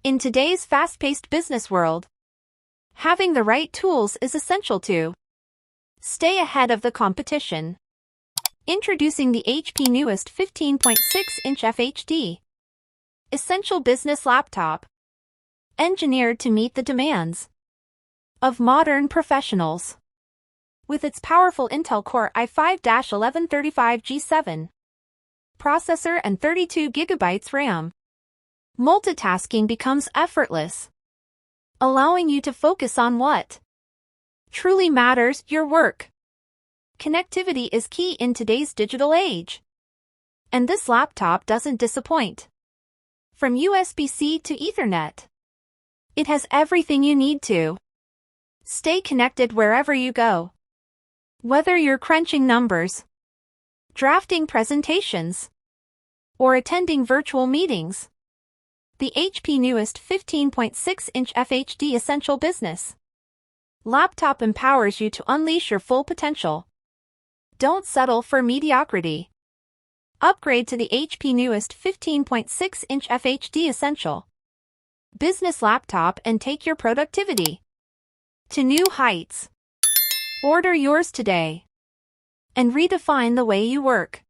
In today's fast-paced business world, having the right tools is essential to stay ahead of the competition. Introducing the HP newest 15.6-inch FHD Essential Business Laptop, engineered to meet the demands of modern professionals. With its powerful Intel Core i5-1135G7 processor and 32GB RAM, multitasking becomes effortless, allowing you to focus on what truly matters: your work. Connectivity is key in today's digital age, and this laptop doesn't disappoint. From USB-C to Ethernet, it has everything you need to stay connected wherever you go. Whether you're crunching numbers, drafting presentations, or attending virtual meetings, the HP newest 15.6-inch FHD Essential Business Laptop empowers you to unleash your full potential. Don't settle for mediocrity. Upgrade to the HP newest 15.6-inch FHD Essential Business Laptop and take your productivity to new heights. Order yours today and redefine the way you work.